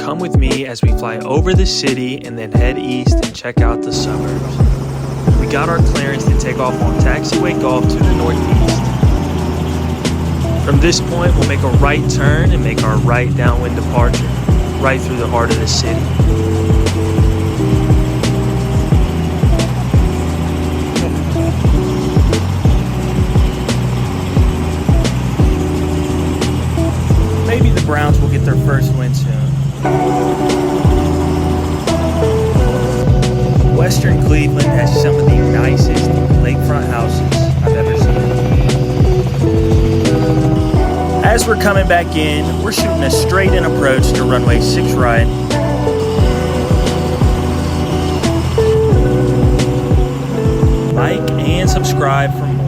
come with me as we fly over the city and then head east and check out the suburbs. We got our clearance to take off on Taxiway Golf to the northeast. From this point, we'll make a right turn and make our right downwind departure, right through the heart of the city. Maybe the Browns will get their first win soon. Western Cleveland has some of the nicest lakefront houses I've ever seen. As we're coming back in, we're shooting a straight-in approach to runway 6 right. Like and subscribe for more.